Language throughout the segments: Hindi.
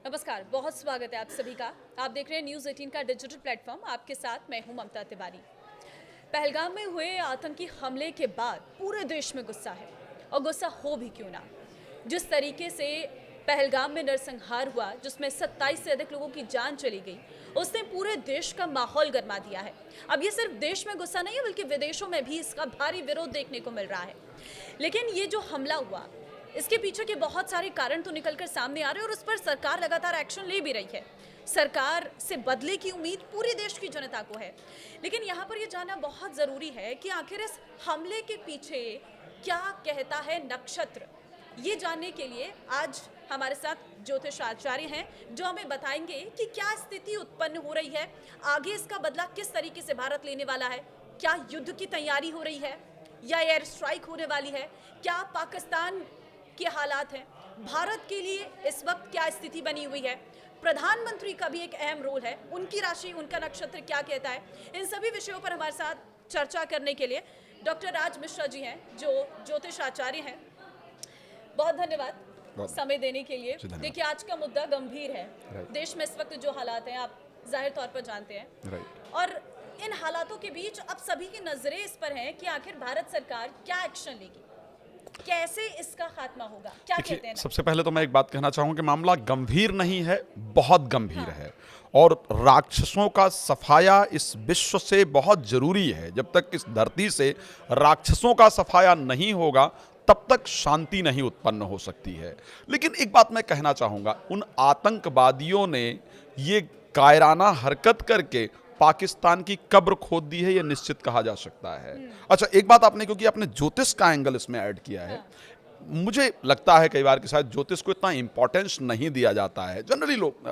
नमस्कार, बहुत स्वागत है आप सभी का। आप देख रहे हैं न्यूज़ 18 का डिजिटल प्लेटफॉर्म। आपके साथ मैं हूं ममता तिवारी। पहलगाम में हुए आतंकी हमले के बाद पूरे देश में गुस्सा है, और गुस्सा हो भी क्यों ना। जिस तरीके से पहलगाम में नरसंहार हुआ, जिसमें 27 से अधिक लोगों की जान चली गई, उसने पूरे देश का माहौल गरमा दिया है। अब ये सिर्फ देश में गुस्सा नहीं है, बल्कि विदेशों में भी इसका भारी विरोध देखने को मिल रहा है। लेकिन ये जो हमला हुआ, इसके पीछे के बहुत सारे कारण तो निकलकर सामने आ रहे हैं, और उस पर सरकार लगातार एक्शन ले भी रही है। सरकार से बदले की उम्मीद पूरे देश की जनता को है। लेकिन यहाँ पर यह जानना बहुत ज़रूरी है कि आखिर इस हमले के पीछे क्या कहता है नक्षत्र। ये जानने के लिए आज हमारे साथ ज्योतिष आचार्य हैं, जो हमें बताएंगे कि क्या स्थिति उत्पन्न हो रही है, आगे इसका बदला किस तरीके से भारत लेने वाला है, क्या युद्ध की तैयारी हो रही है या एयर स्ट्राइक होने वाली है, क्या पाकिस्तान के हालात हैं, भारत के लिए इस वक्त क्या स्थिति बनी हुई है, प्रधानमंत्री का भी एक अहम रोल है, उनकी राशि, उनका नक्षत्र क्या कहता है। इन सभी विषयों पर हमारे साथ चर्चा करने के लिए डॉक्टर राज मिश्रा जी हैं, जो ज्योतिष आचार्य हैं। बहुत धन्यवाद समय देने के लिए। देखिए, आज का मुद्दा गंभीर है। देश में इस वक्त जो हालात हैं, आप जाहिर तौर पर जानते हैं, और इन हालातों के बीच अब सभी की नजरें इस पर हैं कि आखिर भारत सरकार क्या एक्शन लेगी, कैसे इसका खात्मा होगा, क्या कहते हैं। सबसे पहले तो मैं एक बात कहना चाहूंगा कि मामला गंभीर नहीं है, बहुत गंभीर है। और राक्षसों का सफाया इस विश्व से बहुत जरूरी है। जब तक इस धरती से राक्षसों का सफाया नहीं होगा, तब तक शांति नहीं उत्पन्न हो सकती है। लेकिन एक बात मैं कहना चाहूंगा, उन आतंकवादियों ने ये कायराना हरकत करके पाकिस्तान की कब्र खोद दी है, ये निश्चित कहा जा सकता है। अच्छा, एक बात आपने, क्योंकि आपने ज्योतिष का एंगल इसमें ऐड किया है, मुझे लगता है कई बार कि शायद ज्योतिष को इतना इंपॉर्टेंस नहीं दिया जाता है। जनरली लोग,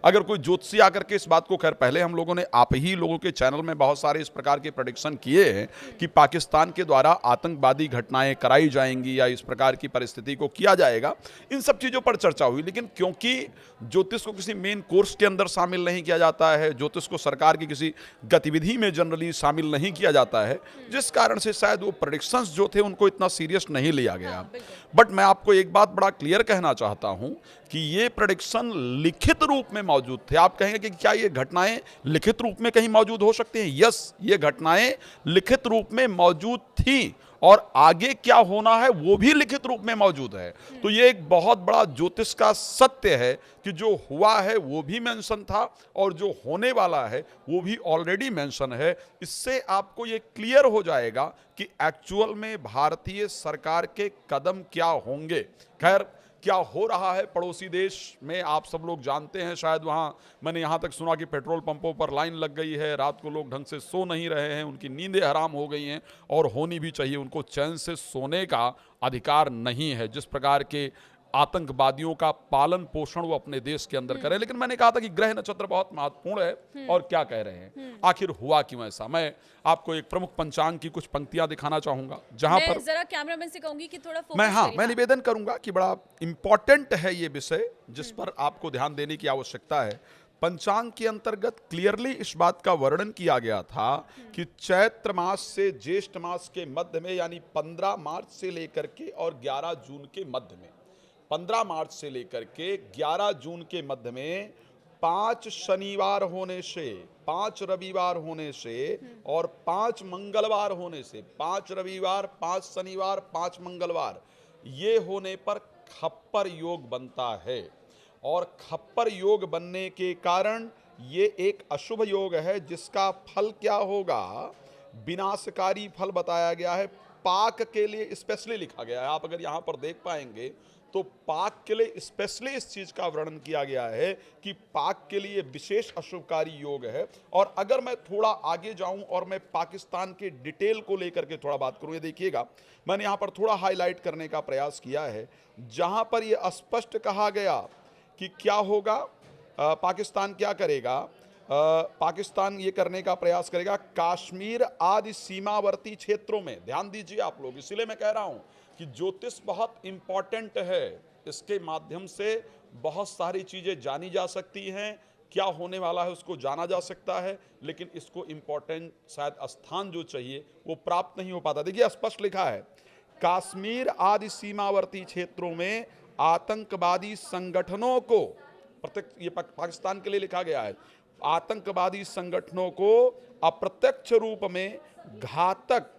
अगर कोई ज्योतिषी आकर के इस बात को, खैर पहले हम लोगों ने आप ही लोगों के चैनल में बहुत सारे इस प्रकार के प्रेडिक्शन किए हैं कि पाकिस्तान के द्वारा आतंकवादी घटनाएं कराई जाएंगी या इस प्रकार की परिस्थिति को किया जाएगा, इन सब चीज़ों पर चर्चा हुई। लेकिन क्योंकि ज्योतिष को किसी मेन कोर्स के अंदर शामिल नहीं किया जाता है, ज्योतिष को सरकार की किसी गतिविधि में जनरली शामिल नहीं किया जाता है, जिस कारण से शायद वो प्रेडिक्शंस जो थे उनको इतना सीरियस नहीं लिया गया। बट मैं आपको एक बात बड़ा क्लियर कहना चाहता हूं कि ये प्रेडिक्शन लिखित रूप में मौजूद थे। आप कहेंगे कि क्या ये घटनाएं लिखित रूप में कहीं मौजूद हो सकती हैं? यस, ये घटनाएं लिखित रूप में मौजूद थी, और आगे क्या होना है वो भी लिखित रूप में मौजूद है। तो ये एक बहुत बड़ा ज्योतिष का सत्य है कि जो हुआ है वो भी मेंशन था, और जो होने वाला है वो भी ऑलरेडी मेंशन है। इससे आपको ये क्लियर हो जाएगा कि एक्चुअल में भारतीय सरकार के कदम क्या होंगे। खैर, क्या हो रहा है पड़ोसी देश में आप सब लोग जानते हैं। शायद वहाँ मैंने यहाँ तक सुना कि पेट्रोल पंपों पर लाइन लग गई है, रात को लोग ढंग से सो नहीं रहे हैं, उनकी नींदें हराम हो गई हैं, और होनी भी चाहिए। उनको चैन से सोने का अधिकार नहीं है, जिस प्रकार के आतंकवादियों का पालन पोषण वो अपने देश के अंदर करें। लेकिन मैंने कहा था कि ग्रह नक्षत्र बहुत महत्वपूर्ण है, और क्या कह रहे हैं, आखिर हुआ क्यों ऐसा। मैं आपको एक प्रमुख पंचांग की कुछ पंक्तियां दिखाना चाहूंगा, जहां पर जरा कैमरामैन से कहूंगी कि थोड़ा फोकस मैं निवेदन करूंगा कि बड़ा इंपॉर्टेंट है ये विषय, जिस पर आपको ध्यान देने की आवश्यकता है। पंचांग के अंतर्गत क्लियरली इस बात का वर्णन किया गया था कि चैत्र मास से ज्येष्ठ मास के मध्य में, यानी 15 मार्च से लेकर के और 11 जून के मध्य में, 15 मार्च से लेकर के 11 जून के मध्य में 5 शनिवार होने से, 5 रविवार होने से और 5 मंगलवार होने से, 5 रविवार, 5 शनिवार, 5 मंगलवार, ये होने पर खप्पर योग बनता है। और खप्पर योग बनने के कारण ये एक अशुभ योग है, जिसका फल क्या होगा, विनाशकारी फल बताया गया है। पाक के लिए स्पेशली लिखा गया है। आप अगर यहाँ पर देख पाएंगे तो पाक के लिए स्पेशली इस चीज का वर्णन किया गया है कि पाक के लिए विशेष अशुभकारी योग है। और अगर मैं थोड़ा आगे जाऊं और मैं पाकिस्तान के डिटेल को लेकर के थोड़ा बात करूं, ये देखिएगा, मैंने यहां पर थोड़ा हाईलाइट करने का प्रयास किया है, जहां पर यह स्पष्ट कहा गया कि क्या होगा, पाकिस्तान क्या करेगा। पाकिस्तान ये करने का प्रयास करेगा कश्मीर आदि सीमावर्ती क्षेत्रों में। ध्यान दीजिए आप लोग, इसलिए मैं कह रहा हूं कि ज्योतिष बहुत इंपॉर्टेंट है। इसके माध्यम से बहुत सारी चीजें जानी जा सकती हैं, क्या होने वाला है उसको जाना जा सकता है, लेकिन इसको इंपॉर्टेंट शायद स्थान जो चाहिए वो प्राप्त नहीं हो पाता। देखिए, स्पष्ट लिखा है, कश्मीर आदि सीमावर्ती क्षेत्रों में आतंकवादी संगठनों को प्रत्यक्ष ये पाकिस्तान के लिए लिखा गया है, आतंकवादी संगठनों को अप्रत्यक्ष रूप में घातक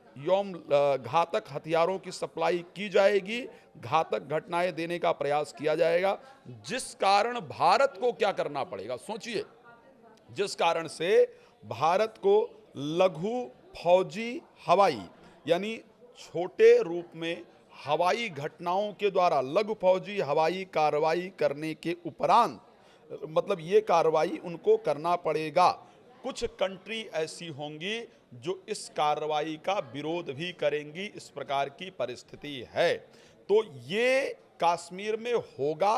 हथियारों की सप्लाई की जाएगी, घातक घटनाएं देने का प्रयास किया जाएगा, जिस कारण भारत को क्या करना पड़ेगा सोचिए, जिस कारण से भारत को लघु फौजी हवाई यानी छोटे रूप में हवाई घटनाओं के द्वारा लघु फौजी हवाई कार्रवाई करने के उपरांत, मतलब ये कार्रवाई उनको करना पड़ेगा। कुछ कंट्री ऐसी होंगी जो इस कार्रवाई का विरोध भी करेंगी, इस प्रकार की परिस्थिति है। तो ये कश्मीर में होगा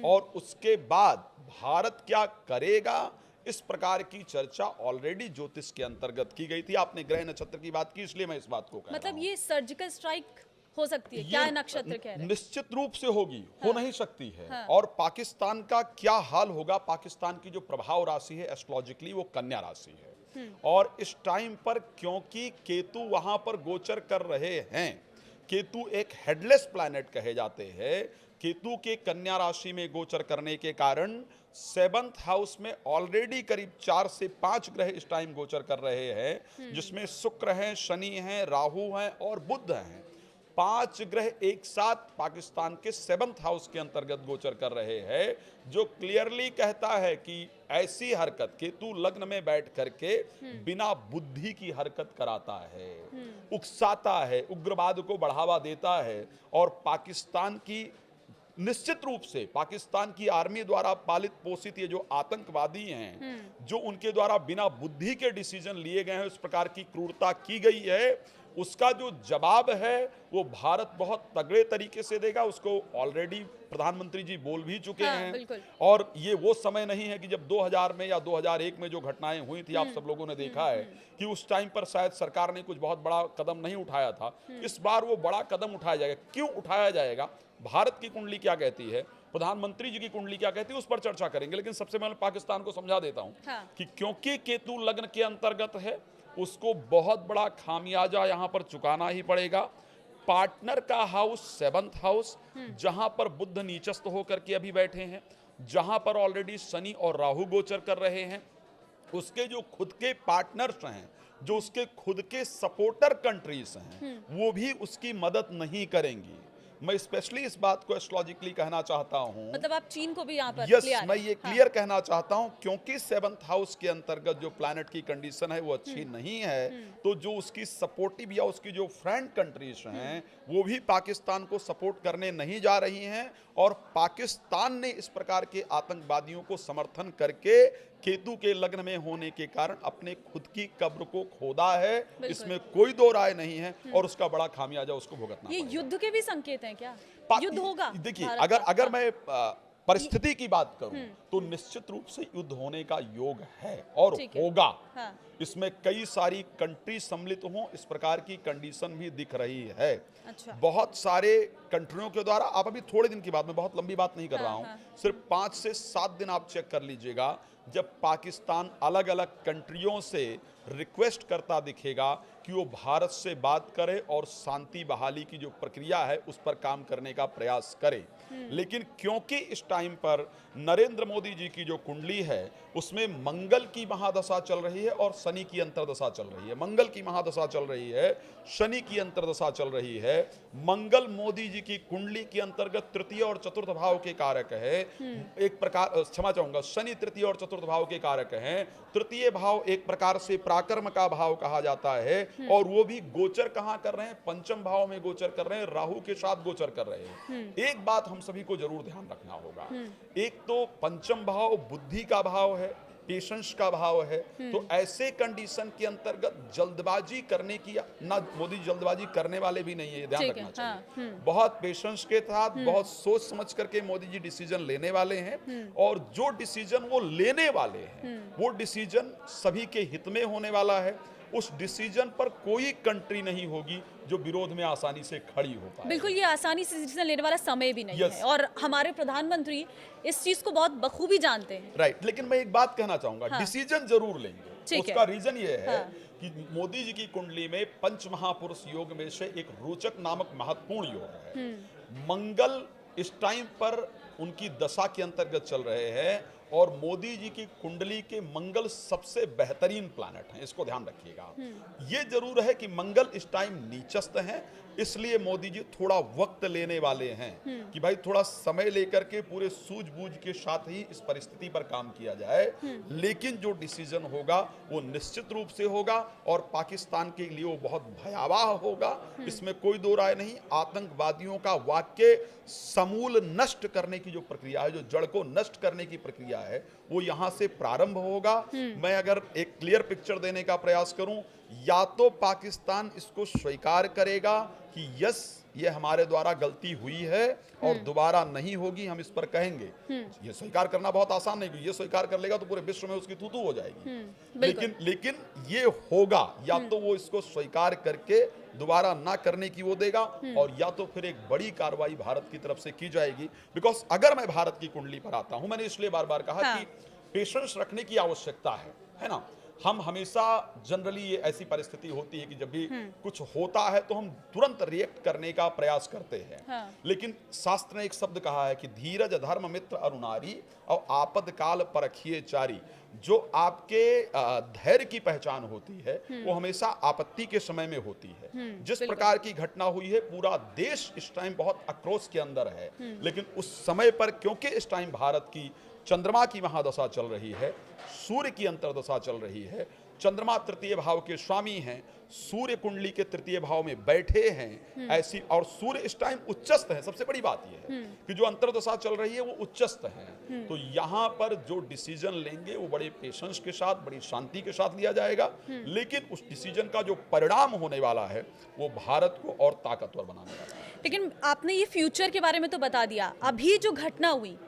और उसके बाद भारत क्या करेगा, इस प्रकार की चर्चा ऑलरेडी ज्योतिष के अंतर्गत की गई थी। आपने ग्रह नक्षत्र की बात की, इसलिए मैं इस बात को कह रहा मतलब हूं। ये सर्जिकल स्ट्राइक हो सकती है, क्या नक्षत्र कह रहे हैं? निश्चित रूप से होगी, हो नहीं सकती है। हाँ। और पाकिस्तान का क्या हाल होगा, पाकिस्तान की जो प्रभाव राशि है एस्ट्रोलॉजिकली वो कन्या राशि है, और इस टाइम पर क्योंकि केतु वहां पर गोचर कर रहे हैं, केतु एक हेडलेस प्लैनेट कहे जाते हैं, केतु के कन्या राशि में गोचर करने के कारण 7th हाउस में ऑलरेडी करीब 4 से 5 ग्रह इस टाइम गोचर कर रहे हैं, जिसमें शुक्र हैं, शनि हैं, राहु हैं और बुध हैं। 5 ग्रह एक साथ पाकिस्तान के 7th हाउस के अंतर्गत गोचर कर रहे हैं, जो क्लियरली कहता है कि ऐसी हरकत, केतु लग्न में बैठ करके बिना बुद्धि की हरकत कराता है, उकसाता है, उग्रवाद को बढ़ावा देता है, और पाकिस्तान की निश्चित रूप से पाकिस्तान की आर्मी द्वारा पालित पोषित ये जो आतंकवादी हैं, जो उनके द्वारा बिना बुद्धि के डिसीजन लिए गए हैं, इस प्रकार की क्रूरता की गई है, उसका जो जवाब है वो भारत बहुत तगड़े तरीके से देगा। उसको ऑलरेडी प्रधानमंत्री जी बोल भी चुके हैं। बिल्कुल। और ये वो समय नहीं है कि जब 2000 में या 2001 में जो घटनाएं हुई थी, आप सब लोगों ने देखा है कि उस टाइम पर शायद सरकार ने कुछ बहुत बड़ा कदम नहीं उठाया था। इस बार वो बड़ा कदम उठाया जाएगा। क्यों उठाया जाएगा, भारत की कुंडली क्या कहती है, प्रधानमंत्री जी की कुंडली क्या कहती है, उस पर चर्चा करेंगे। लेकिन सबसे पहले पाकिस्तान को समझा देता हूं कि क्योंकि केतु लग्न के अंतर्गत है, उसको बहुत बड़ा खामियाजा यहां पर चुकाना ही पड़ेगा। पार्टनर का हाउस 7th हाउस, जहां पर बुध नीचस्थ होकर के अभी बैठे हैं, जहां पर ऑलरेडी शनि और राहु गोचर कर रहे हैं, उसके जो खुद के पार्टनर्स हैं, जो उसके खुद के सपोर्टर कंट्रीज हैं, वो भी उसकी मदद नहीं करेंगी। मैं स्पेशली इस बात को एस्ट्रोलॉजिकली कहना चाहता हूं, मतलब आप चीन को भी यहाँ पर यस, clear मैं है। ये क्लियर कहना चाहता हूं, क्योंकि 7th हाउस के अंतर्गत जो प्लैनेट की कंडीशन है वो अच्छी नहीं है, तो जो उसकी सपोर्टिव या उसकी जो फ्रेंड कंट्रीज हैं वो भी पाकिस्तान को सपोर्ट करने नहीं जा रही हैं, और पाकिस्तान ने इस प्रकार के आतंकवादियों को समर्थन करके केतु के लग्न में होने के कारण अपने खुद की कब्र को खोदा है, इसमें कोई दो राय नहीं है, और उसका बड़ा खामियाजा उसको भुगतना ये पड़ेगा। युद्ध के भी संकेत हैं क्या? युद्ध होगा? देखिए, भारत अगर का? अगर मैं परिस्थिति की बात करूं तो निश्चित रूप से युद्ध होने का योग है और ठीक है। होगा। हाँ। इसमें कई सारी कंट्री सम्मिलित हों, इस प्रकार की कंडीशन भी दिख रही है। अच्छा। बहुत सारे कंट्रियों के द्वारा, आप अभी थोड़े दिन की बात, मैं बहुत लंबी बात नहीं कर रहा हूं, सिर्फ 5 से 7 दिन आप चेक कर लीजिएगा, जब पाकिस्तान अलग अलग कंट्रियों से रिक्वेस्ट करता दिखेगा कि वो भारत से बात करे और शांति बहाली की जो प्रक्रिया है उस पर काम करने का प्रयास करे। लेकिन क्योंकि इस टाइम पर नरेंद्र मोदी जी की जो कुंडली है उसमें मंगल की महादशा चल रही है और शनि की अंतर्दशा चल रही है, मंगल की महादशा चल रही है, शनि की अंतर्दशा चल रही है। मंगल मोदी जी की कुंडली के अंतर्गत तृतीय और चतुर्थ भाव के कारक है। एक प्रकार, क्षमा चाहूंगा, शनि तृतीय और चतुर्थ भाव के कारक हैं। तृतीय भाव एक प्रकार से पराक्रम का भाव कहा जाता है, और वो भी गोचर कहां कर रहे हैं, पंचम भाव में गोचर कर रहे हैं, राहु के साथ गोचर कर रहे हैं। एक बात हम सभी को जरूर ध्यान रखना होगा, एक तो पंचम भाव बुद्धि का भाव है, पेशेंस का भाव है, तो ऐसे कंडीशन के अंतर्गत जल्दबाजी करने की, ना मोदी जल्दबाजी करने वाले भी नहीं है, ये ध्यान रखना चाहिए। बहुत पेशेंस के साथ, बहुत सोच समझ करके मोदी जी डिसीजन लेने वाले हैं, और जो डिसीजन वो लेने वाले हैं वो डिसीजन सभी के हित में होने वाला है। उस डिसीजन पर कोई कंट्री नहीं होगी जो विरोध में आसानी से खड़ी हो पाए। बिल्कुल, ये आसानी से डिसीजन लेने वाला समय भी नहीं Yes. है, और हमारे प्रधानमंत्री इस चीज को बहुत बखूबी जानते हैं। राइट, लेकिन मैं एक बात कहना चाहूंगा, डिसीजन जरूर लेंगे। ठीक है। उसका रीजन ये है कि मोदी जी की कुंडली में पंच महापुरुष योग में से एक रोचक नामक महत्वपूर्ण योग है। मंगल इस टाइम पर उनकी दशा के अंतर्गत चल रहे हैं और मोदी जी की कुंडली के मंगल सबसे बेहतरीन प्लैनेट हैं, इसको ध्यान रखिएगा। ये जरूर है कि मंगल इस टाइम नीचस्थ हैं, इसलिए मोदी जी थोड़ा वक्त लेने वाले हैं कि भाई थोड़ा समय लेकर के पूरे सूझबूझ के साथ ही इस परिस्थिति पर काम किया जाए। लेकिन जो डिसीजन होगा वो निश्चित रूप से होगा और पाकिस्तान के लिए वो बहुत भयावह होगा, इसमें कोई दो राय नहीं। आतंकवादियों का वाक्य समूल नष्ट करने की जो प्रक्रिया है, जो जड़ को नष्ट करने की प्रक्रिया है, वो यहां से प्रारंभ होगा। मैं अगर एक क्लियर पिक्चर देने का प्रयास करूं, या तो पाकिस्तान इसको स्वीकार करेगा कि यस ये हमारे द्वारा गलती हुई है और दोबारा नहीं होगी, हम इस पर कहेंगे। ये स्वीकार करना बहुत आसान नहीं, क्योंकि ये स्वीकार कर लेगा तो पूरे विश्व में उसकी थू-थू हो जाएगी। लेकिन ये होगा, या तो वो इसको स्वीकार करके दोबारा ना करने की वो देगा, और या तो फिर एक बड़ी कार्रवाई भारत की तरफ से की जाएगी। बिकॉज अगर मैं भारत की कुंडली पर आता हूं, मैंने इसलिए बार बार कहा कि पेशेंस रखने की आवश्यकता है ना। हम हमेशा जनरली ये ऐसी परिस्थिति होती है कि जब भी कुछ होता है तो हम तुरंत रिएक्ट करने का प्रयास करते हैं। लेकिन शास्त्र ने एक शब्द कहा है कि धीरज धर्म मित्र अरुणारी और आपद काल परखिए चारी। जो आपके धैर्य की पहचान होती है वो हमेशा आपत्ति के समय में होती है। जिस प्रकार की घटना हुई है, पूरा देश इस टाइम बहुत आक्रोश के अंदर है, लेकिन उस समय पर क्योंकि इस टाइम भारत की चंद्रमा की महादशा चल रही है, सूर्य की अंतर्दशा चल रही है, चंद्रमा तृतीय भाव के स्वामी हैं, सूर्य कुंडली के तृतीय भाव में बैठे हैं ऐसी, और सूर्य इस टाइम उच्चस्थ है। सबसे बड़ी बात यह है कि जो अंतर्दशा चल रही है वो उच्चस्थ है। तो यहाँ पर जो डिसीजन लेंगे वो बड़े पेशेंस के साथ, बड़ी शांति के साथ लिया जाएगा। लेकिन उस डिसीजन का जो परिणाम होने वाला है वो भारत को और ताकतवर बनाने वाला है। लेकिन आपने ये फ्यूचर के बारे में तो बता दिया, अभी जो घटना हुई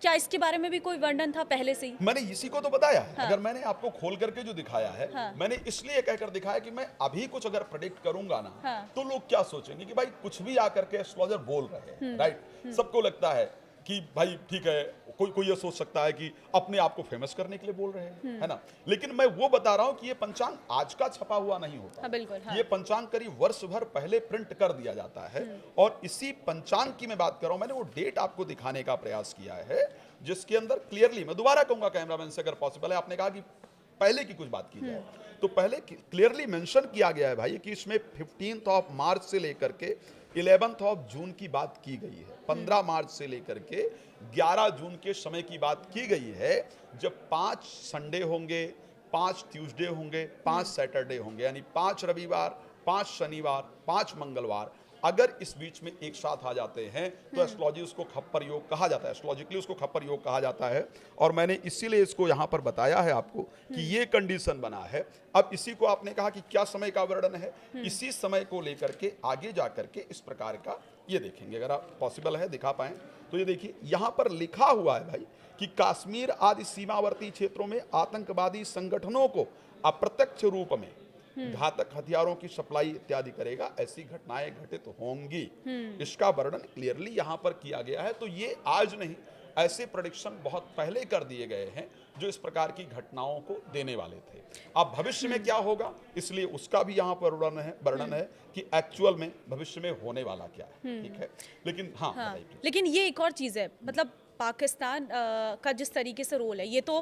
क्या इसके बारे में भी कोई वर्णन था पहले से ही? मैंने इसी को तो बताया है। अगर मैंने आपको खोल करके जो दिखाया है, मैंने इसलिए कहकर दिखाया कि मैं अभी कुछ अगर प्रेडिक्ट करूंगा ना, तो लोग क्या सोचेंगे कि भाई कुछ भी आकर के एस्ट्रोलॉजर बोल रहे हैं, राइट। सबको लगता है कि भाई ठीक है, कोई ये सोच सकता है कि अपने आप को फेमस करने के लिए बोल रहे हैं, है ना। लेकिन मैं वो बता रहा हूं कि ये पंचांग आज का छपा हुआ नहीं होता। बिल्कुल, ये पंचांग करीब वर्ष भर पहले प्रिंट कर दिया जाता है। और इसी पंचांग की मैं बात कर रहा हूं, मैंने वो डेट आपको दिखाने का प्रयास किया है जिसके अंदर क्लियरली, मैं दोबारा कहूंगा कैमरामैन से अगर पॉसिबल है, आपने कहा कि पहले की कुछ बात की जाए, तो पहले क्लियरली मेंशन किया गया है भाई कि इसमें 15 मार्च से लेकर के 11 जून की बात की गई है। 15 मार्च से लेकर के 11 जून के समय की बात की गई है, जब 5 संडे होंगे, 5 ट्यूसडे होंगे, 5 सैटरडे होंगे, यानी 5 रविवार, 5 शनिवार, 5 मंगलवार अगर इस बीच में एक साथ आ जाते हैं तो एस्ट्रोलॉजी उसको खप्पर योग कहा जाता है, एस्ट्रोलॉजिकली उसको खप्पर योग कहा जाता है। और मैंने इसीलिए इसको यहाँ पर बताया है आपको कि ये कंडीशन बना है। अब इसी को आपने कहा कि क्या समय का वर्णन है, इसी समय को लेकर के आगे जा करके इस प्रकार का ये देखेंगे, अगर आप पॉसिबल है दिखा पाएं तो। ये देखिए यहाँ पर लिखा हुआ है भाई कि कश्मीर आदि सीमावर्ती क्षेत्रों में आतंकवादी संगठनों को अप्रत्यक्ष रूप में घातक हथियारों की सप्लाई इत्यादि करेगा, ऐसी घटनाएं घटित होंगी। इसका वर्णन क्लियरली यहां पर किया गया है। तो ये आज नहीं, ऐसे प्रेडिक्शन बहुत पहले कर दिए गए हैं जो इस प्रकार की घटनाओं को देने वाले थे। अब भविष्य में क्या होगा, इसलिए उसका भी यहाँ पर वर्णन है कि एक्चुअल में भविष्य में होने वाला क्या है। ठीक है, लेकिन हाँ। लेकिन ये एक और चीज़ है, मतलब पाकिस्तान का जिस तरीके से रोल है, ये तो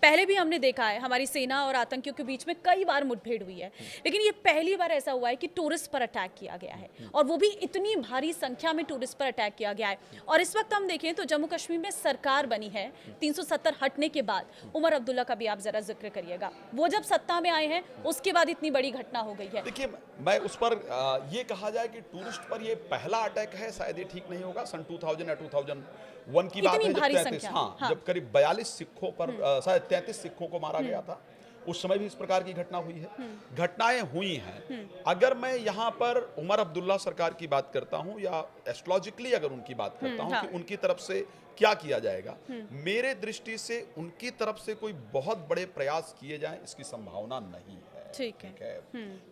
पहले भी हमने देखा है, हमारी सेना और आतंकियों के बीच में कई बार मुठभेड़ हुई है, लेकिन ये पहली बार ऐसा हुआ है कि टूरिस्ट पर अटैक किया गया है, और वो भी इतनी भारी संख्या में टूरिस्ट पर अटैक किया गया है। और इस वक्त हम देखें तो जम्मू कश्मीर में सरकार बनी है 370 हटने के बाद। उमर अब्दुल्ला का भी आप जरा जिक्र करिएगा, वो जब सत्ता में आए हैं उसके बाद इतनी बड़ी घटना हो गई है। देखिए, मैं उस पर ये कहा जाए कि टूरिस्ट पर ये पहला अटैक है, शायद ये ठीक नहीं होगा। सन 2000 या 2001 की बात है, जब जब करीब 42 सिखों पर शायद 33 सिखों को मारा गया था, उस समय भी इस प्रकार की घटना हुई है। घटनाएं हुई हैं। अगर मैं यहाँ पर उमर अब्दुल्ला सरकार की बात करता हूँ या एस्ट्रोलॉजिकली अगर उनकी बात करता हूँ कि उनकी तरफ से क्या किया जाएगा, मेरे दृष्टि से उनकी तरफ से कोई बहुत बड़े प्रयास किए जाएं इसकी संभावना नहीं है। ठीक है।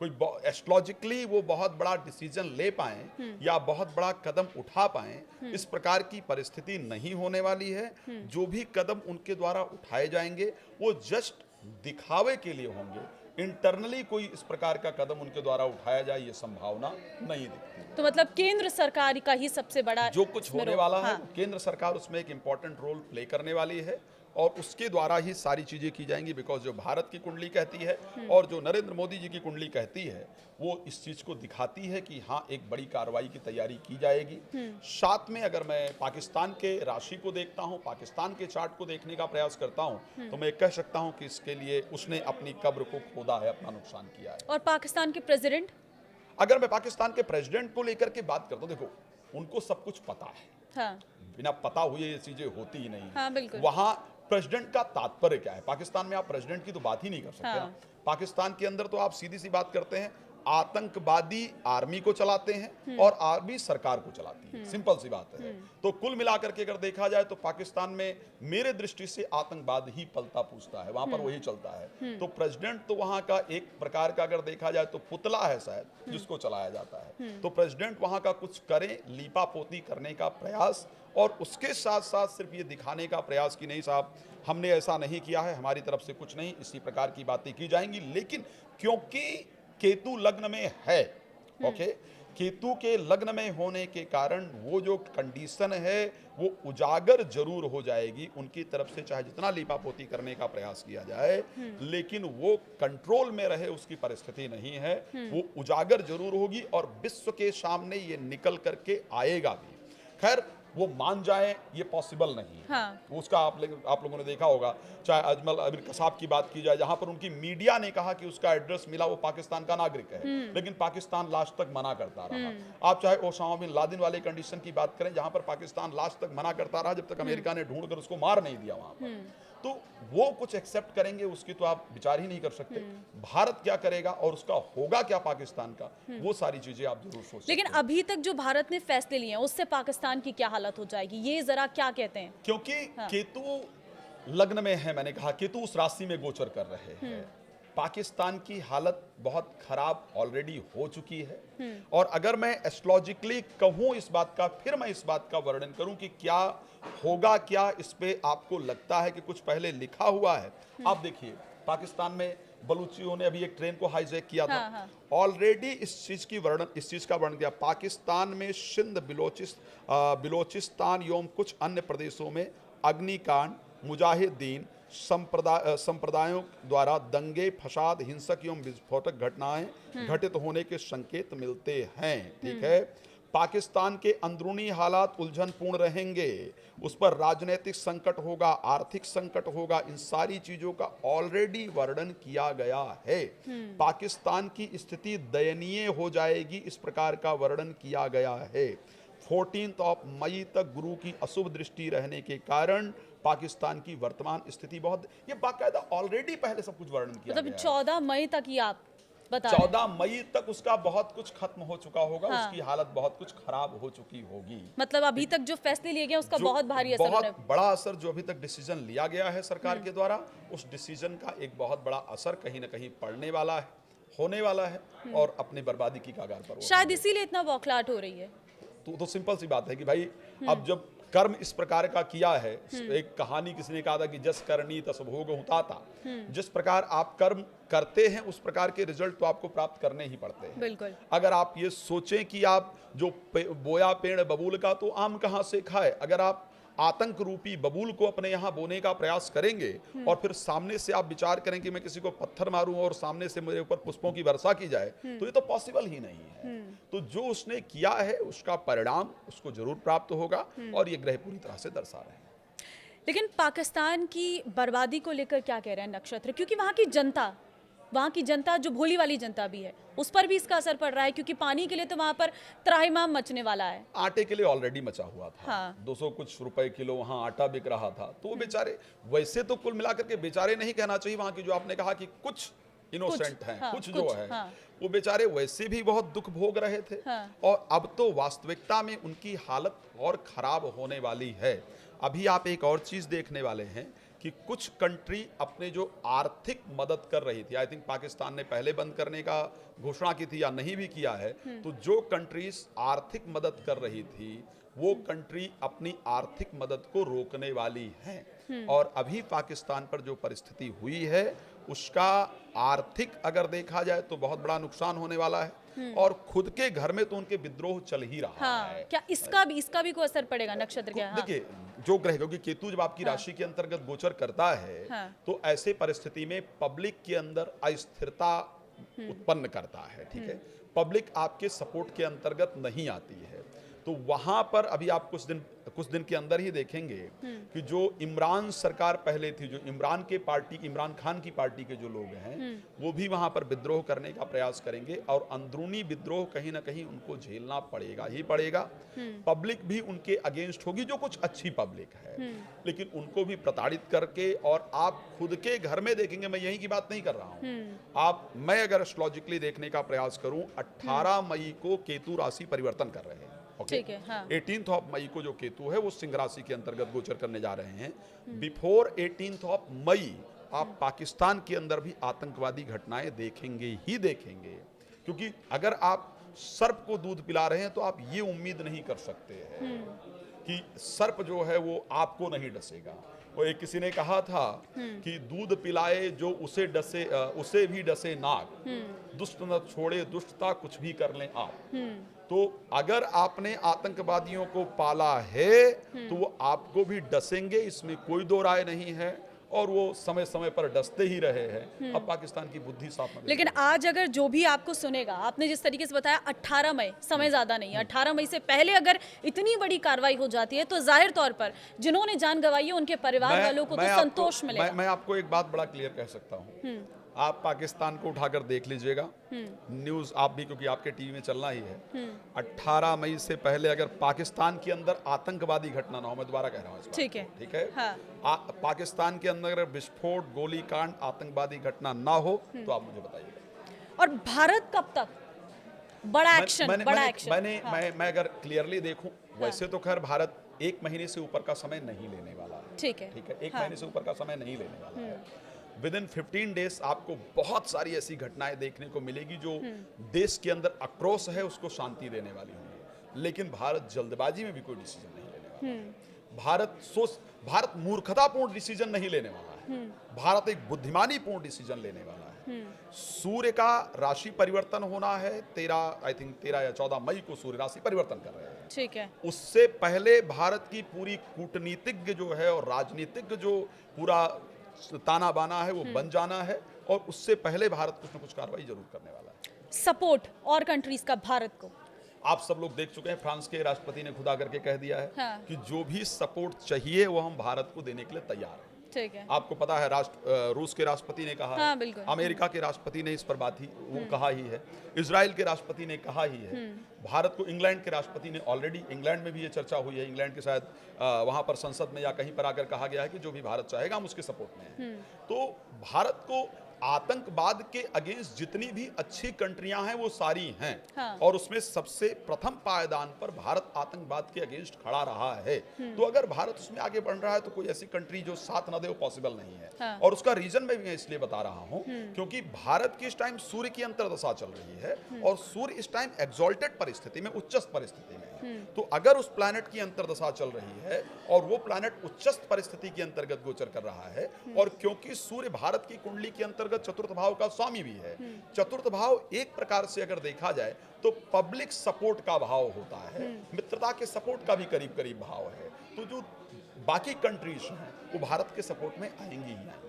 कोई एस्ट्रोलॉजिकली वो बहुत बड़ा डिसीजन ले पाए या बहुत बड़ा कदम उठा पाए, इस प्रकार की परिस्थिति नहीं होने वाली है। जो भी कदम उनके द्वारा उठाए जाएंगे वो जस्ट दिखावे के लिए होंगे, इंटरनली कोई इस प्रकार का कदम उनके द्वारा उठाया जाए, ये संभावना नहीं दिखती। तो मतलब केंद्र सरकार का ही सबसे बड़ा जो कुछ इसमें होने रोल- वाला है, हाँ। केंद्र सरकार उसमें एक इम्पॉर्टेंट रोल प्ले करने वाली है और उसके द्वारा ही सारी चीजें की जाएंगी। बिकॉज जो भारत की कुंडली कहती है और जो नरेंद्र मोदी जी की कुंडली कहती है, वो इस चीज को दिखाती है कि हाँ, एक बड़ी कार्रवाई की तैयारी की जाएगी। साथ में अगर मैं पाकिस्तान के राशि को देखता हूँ, पाकिस्तान के चार्ट को देखने का प्रयास करता हूँ, तो मैं कह सकता हूँ कि इसके लिए उसने अपनी कब्र को खोदा है, अपना नुकसान किया है। और पाकिस्तान के प्रेसिडेंट? अगर मैं पाकिस्तान के प्रेसिडेंट को लेकर के बात करता हूँ, देखो उनको सब कुछ पता है, हाँ बिना पता हुए ये चीजें होती ही नहीं। हाँ, बिल्कुल। वहां प्रेसिडेंट का तात्पर्य क्या है? पाकिस्तान में आप प्रेसिडेंट की तो बात ही नहीं कर सकते हाँ। ना। पाकिस्तान के अंदर तो आप सीधी सी बात करते हैं, आतंकवादी आर्मी को चलाते हैं और आर्मी सरकार को चलाती है, सिंपल सी बात है। तो कुल मिलाकर के अगर देखा जाए तो पाकिस्तान में मेरे दृष्टि से आतंकवाद ही पलता पूछता है, वहां पर वही चलता है। तो प्रेसिडेंट तो वहां का एक प्रकार का अगर देखा जाए तो पुतला है शायद, जिसको चलाया जाता है। तो प्रेसिडेंट वहां का कुछ करें, लीपा पोती करने का प्रयास, और उसके साथ साथ सिर्फ ये दिखाने का प्रयास कि नहीं साहब, हमने ऐसा नहीं किया है, हमारी तरफ से कुछ नहीं, इसी प्रकार की बातें की जाएंगी। लेकिन क्योंकि केतु लग्न में है, ओके, केतु के लग्न में होने के कारण वो जो कंडीशन है वो उजागर जरूर हो जाएगी उनकी तरफ से, चाहे जितना लीपापोती करने का प्रयास किया जाए, लेकिन वो कंट्रोल में रहे उसकी परिस्थिति नहीं है। वो उजागर जरूर होगी और विश्व के सामने ये निकल करके आएगा भी। खैर, वो मान जाए ये पॉसिबल नहीं है। हाँ। उसका आप लोगों ने देखा होगा, चाहे अजमल अमीर कसाब की बात की जाए, जहां पर उनकी मीडिया ने कहा कि उसका एड्रेस मिला, वो पाकिस्तान का नागरिक है, लेकिन पाकिस्तान लास्ट तक मना करता रहा। आप चाहे ओसामा बिन लादेन वाले कंडीशन की बात करें, जहां पर पाकिस्तान लास्ट तक मना करता रहा, जब तक अमेरिका ने ढूंढ कर उसको मार नहीं दिया वहां पर। तो वो कुछ एक्सेप्ट करेंगे, उसकी तो आप विचार ही नहीं कर सकते। भारत क्या करेगा और उसका होगा क्या पाकिस्तान का, वो सारी चीजें आप जरूर सोच सकते लेकिन हैं। अभी तक जो भारत ने फैसले लिए हैं उससे पाकिस्तान की क्या हालत हो जाएगी, ये जरा क्या कहते हैं? क्योंकि केतु लग्न में है, मैंने कहा केतु उस राशि में गोचर कर रहे हैं। पाकिस्तान की हालत बहुत खराब ऑलरेडी हो चुकी है। और अगर मैं एस्ट्रोलॉजिकली कहूं इस बात का, फिर मैं इस बात का वर्णन करूं कि क्या होगा, क्या इस पे आपको लगता है कि कुछ पहले लिखा हुआ है? आप देखिए, पाकिस्तान में बलूचियों ने अभी एक ट्रेन को हाईजैक किया था। हाँ। ऑलरेडी इस चीज का वर्णन किया। पाकिस्तान में सिंध, बिलोचिस्तान एवं कुछ अन्य प्रदेशों में अग्निकांड, मुजाहिदीन संप्रदायों द्वारा दंगे, फसाद, हिंसक एवं विस्फोटक घटनाएं घटित होने के संकेत मिलते हैं। ठीक है, पाकिस्तान के अंदरूनी हालात उलझनपूर्ण रहेंगे, उस पर राजनीतिक संकट होगा, आर्थिक संकट होगा, इन सारी चीजों का ऑलरेडी वर्णन किया गया है। पाकिस्तान की स्थिति दयनीय हो जाएगी, इस प्रकार का वर्णन किया गया है। 14 मई तक गुरु की अशुभ दृष्टि रहने के कारण पाकिस्तान की वर्तमान स्थिति बहुत, ये बाकायदा ऑलरेडी पहले सब कुछ वर्णन किया मतलब गया है। 14 मई तक ही आप बता रहे हैं। 14 मई तक उसका बहुत कुछ खत्म हो चुका होगा। हाँ। उसकी हालत बहुत कुछ खराब हो चुकी होगी। मतलब अभी तक जो फैसले लिए गए उसका जो बहुत भारी असर बहुत हो रहा है। बड़ा असर जो अभी तक डिसीजन लिया गया है सरकार के द्वारा, उस डिसीजन का एक बहुत बड़ा असर कहीं ना कहीं पड़ने वाला है, होने वाला है, और अपनी बर्बादी की कगार पर वो शायद इसीलिए इतना बौखलाहट हो रही है। तो सिंपल सी बात है कि भाई, अब जब कर्म इस प्रकार का किया है, एक कहानी किसी ने कहा था कि जस करनी तस भोग हुताता, जिस प्रकार आप कर्म करते हैं उस प्रकार के रिजल्ट तो आपको प्राप्त करने ही पड़ते हैं। बिल्कुल। अगर आप ये सोचें कि आप जो बोया पेड़ बबूल का तो आम कहाँ से खाए, अगर आप आतंक रूपी बबूल को अपने यहाँ बोने का प्रयास करेंगे और फिर सामने से आप विचार करें कि मैं किसी को पत्थर मारूं और सामने से मेरे ऊपर पुष्पों की वर्षा की जाए, तो ये तो पॉसिबल ही नहीं है। तो जो उसने किया है उसका परिणाम उसको जरूर प्राप्त होगा, और ये ग्रह पूरी तरह से दर्शा रहे हैं। लेकिन पाकिस्तान की बर्बादी को लेकर क्या कह रहे हैं नक्षत्र? क्योंकि वहाँ की जनता जो भोली वाली जनता भी है, उस पर भी इसका असर पड़ रहा है, क्योंकि पानी के लिए तो वहाँ पर त्राहिमाम मचने वाला है। आटे के लिए ऑलरेडी मचा हुआ था। हाँ। 200 कुछ रुपए किलो वहाँ आटा बिक रहा था। तो वो बेचारे, वैसे तो कुल मिलाकर के बेचारे नहीं कहना चाहिए, वहाँ की जो आपने कहा कि कुछ इनोसेंट हैं, हाँ, कुछ जो है, हाँ। वो बेचारे वैसे भी बहुत दुख भोग रहे थे। हाँ। और अब तो वास्तविकता में उनकी हालत और खराब होने वाली है। अभी आप एक और चीज देखने वाले हैं कि कुछ कंट्री अपने जो आर्थिक मदद कर रही थी, आई थिंक पाकिस्तान ने पहले बंद करने का घोषणा की थी या नहीं भी किया है, तो जो कंट्रीज आर्थिक मदद कर रही थी वो कंट्री अपनी आर्थिक मदद को रोकने वाली हैं। और अभी पाकिस्तान पर जो परिस्थिति हुई है उसका आर्थिक अगर देखा जाए तो बहुत बड़ा नुकसान होने वाला है, और खुद के घर में तो उनके विद्रोह चल ही रहा हाँ, है। क्या इसका भी कोई असर पड़ेगा नक्षत्र के? हाँ, देखिए, जो ग्रह, क्योंकि केतु जब आपकी राशि के अंतर्गत गोचर करता है, हाँ। तो ऐसे परिस्थिति में पब्लिक के अंदर अस्थिरता उत्पन्न करता है। ठीक है, पब्लिक आपके सपोर्ट के अंतर्गत नहीं आती है, तो वहां पर अभी आप कुछ दिन के अंदर ही देखेंगे कि जो इमरान सरकार पहले थी, जो इमरान खान की पार्टी के जो लोग हैं, वो भी वहां पर विद्रोह करने का प्रयास करेंगे, और अंदरूनी विद्रोह कहीं ना कहीं उनको झेलना पड़ेगा ही पड़ेगा। पब्लिक भी उनके अगेंस्ट होगी, जो कुछ अच्छी पब्लिक है, लेकिन उनको भी प्रताड़ित करके, और आप खुद के घर में देखेंगे, मैं यही की बात नहीं कर रहा हूं, मैं अगर एस्ट्रोलॉजिकली देखने का प्रयास करूं, 18 मई को केतु राशि परिवर्तन कर रहे हैं। ठीक है, हाँ। 18 ऑफ मई को जो केतु है वो सिंह राशि के अंतर्गत गोचर करने जा रहे हैं। बिफोर 18 ऑफ मई आप पाकिस्तान के अंदर भी आतंकवादी घटनाएं देखेंगे ही देखेंगे, क्योंकि अगर आप सर्प को दूध पिला रहे हैं तो आप ये उम्मीद नहीं कर सकते हैं कि सर्प जो है वो आपको नहीं डसेगा। वो एक किसी ने कहा था कि दूध पिलाए जो उसे डसे, उसे भी डसे नाग, दुष्ट न छोड़े दुष्टता कुछ भी कर लें आप। तो अगर आपने आतंकवादियों को पाला है तो वो आपको भी डसेंगे, इसमें कोई दो राय नहीं है, और वो समय समय पर डसते ही रहे हैं। अब पाकिस्तान की बुद्धि साफ नजर लेकिन आज अगर जो भी आपको सुनेगा, आपने जिस तरीके से बताया 18 मई, समय ज़्यादा नहीं है, 18 मई से पहले अगर इतनी बड़ी कार्रवाई हो जाती है तो जाहिर तौर पर जिन्होंने जान गंवाई है उनके परिवार वालों को तो संतोष मिलेगा। मैं आपको एक बात बड़ा क्लियर कह सकता हूँ, आप पाकिस्तान को उठाकर देख लीजिएगा, न्यूज आप भी, क्योंकि आपके टीवी में चलना ही है, 18 मई से पहले अगर पाकिस्तान के अंदर आतंकवादी घटना ना हो, मैं दोबारा कह रहा हूँ, ठीक है, ठीक है, हाँ। पाकिस्तान के अंदर अगर विस्फोट, गोलीकांड, आतंकवादी घटना ना हो तो आप मुझे बताइएगा। और भारत कब तक बड़ा एक्शन, मैं अगर क्लियरली देखूं, वैसे तो खैर भारत 1 महीने से ऊपर का समय नहीं लेने वाला है। ठीक है, 1 महीने से ऊपर का समय नहीं लेने वाला है। विद इन 15 डेज आपको बहुत सारी ऐसी घटनाएं देखने को मिलेगी जो देश के अंदर आक्रोश है उसको शांति देने वाली होंगी, लेकिन भारत जल्दबाजी में भी कोई डिसीजन नहीं लेने वाला है। भारत मूर्खतापूर्ण डिसीजन नहीं लेने वाला है, भारत एक बुद्धिमानीपूर्ण डिसीजन लेने वाला है। सूर्य का राशि परिवर्तन होना है 13 या 14 मई को सूर्य राशि परिवर्तन कर रहे हैं। ठीक है, उससे पहले भारत की पूरी कूटनीतिज्ञ जो है और राजनीतिज्ञ जो पूरा ताना बाना है वो बन जाना है, और उससे पहले भारत कुछ न कुछ कार्रवाई जरूर करने वाला है। सपोर्ट और कंट्रीज का भारत को आप सब लोग देख चुके हैं, फ्रांस के राष्ट्रपति ने खुद आकर के कह दिया है हाँ। कि जो भी सपोर्ट चाहिए वो हम भारत को देने के लिए तैयार हैं। ठीक है, आपको पता है रूस के राष्ट्रपति ने कहा, हाँ, बिल्कुल। अमेरिका के राष्ट्रपति ने इस पर बात ही वो कहा ही है, इजराइल के राष्ट्रपति ने कहा ही है, भारत को इंग्लैंड के राष्ट्रपति ने ऑलरेडी, इंग्लैंड में भी ये चर्चा हुई है, इंग्लैंड के शायद वहां पर संसद में या कहीं पर आकर कहा गया है कि जो भी भारत चाहेगा हम उसके सपोर्ट में हैं। तो भारत को आतंकवाद के अगेंस्ट जितनी भी अच्छी कंट्रियां हैं वो सारी हैं, हाँ। और उसमें सबसे प्रथम पायदान पर भारत आतंकवाद के अगेंस्ट खड़ा रहा है। तो अगर भारत उसमें आगे बढ़ रहा है तो कोई ऐसी कंट्री जो साथ न दे वो पॉसिबल नहीं है। हाँ। और उसका रीजन मैं इसलिए बता रहा हूं क्योंकि भारत की इस टाइम सूर्य की अंतर्दशा चल रही है, और सूर्य इस टाइम एक्सॉल्टेड परिस्थिति में, उच्चस्थ परिस्थिति में है। तो अगर उस प्लैनेट की अंतर्दशा चल रही है और वो प्लैनेट उच्चस्थ परिस्थिति के अंतर्गत गोचर कर रहा है, और क्योंकि सूर्य भारत की कुंडली के अंतर्गत चतुर्थ भाव का स्वामी भी है, चतुर्थ भाव एक प्रकार से अगर देखा जाए तो पब्लिक सपोर्ट का भाव होता है, मित्रता के सपोर्ट का भी करीब करीब भाव है। तो जो बाकी कंट्रीज हैं वो भारत के सपोर्ट में आएंगी ही आएंगी।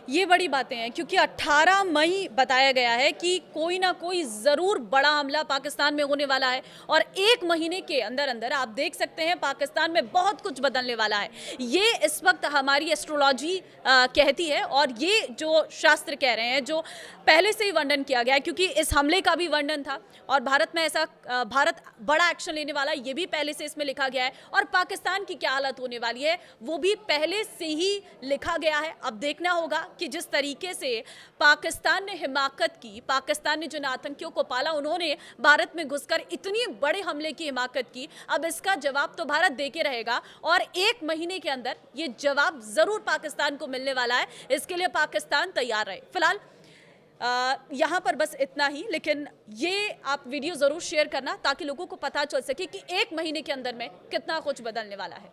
ये बड़ी बातें हैं, क्योंकि 18 मई बताया गया है कि कोई ना कोई ज़रूर बड़ा हमला पाकिस्तान में होने वाला है, और 1 महीने के अंदर अंदर आप देख सकते हैं पाकिस्तान में बहुत कुछ बदलने वाला है। ये इस वक्त हमारी एस्ट्रोलॉजी कहती है, और ये जो शास्त्र कह रहे हैं, जो पहले से ही वर्णन किया गया है, क्योंकि इस हमले का भी वर्णन था, और भारत में ऐसा भारत बड़ा एक्शन लेने वाला है, ये भी पहले से इसमें लिखा गया है, और पाकिस्तान की क्या हालत होने वाली है वो भी पहले से ही लिखा गया है। अब देखना होगा कि जिस तरीके से पाकिस्तान ने हिमाकत की, पाकिस्तान ने जिन आतंकियों को पाला, उन्होंने भारत में घुसकर इतनी बड़े हमले की हिमाकत की, अब इसका जवाब तो भारत देके रहेगा, और 1 महीने के अंदर ये जवाब जरूर पाकिस्तान को मिलने वाला है। इसके लिए पाकिस्तान तैयार रहे। फिलहाल यहाँ पर बस इतना ही, लेकिन ये आप वीडियो ज़रूर शेयर करना ताकि लोगों को पता चल सके कि 1 महीने के अंदर में कितना कुछ बदलने वाला है।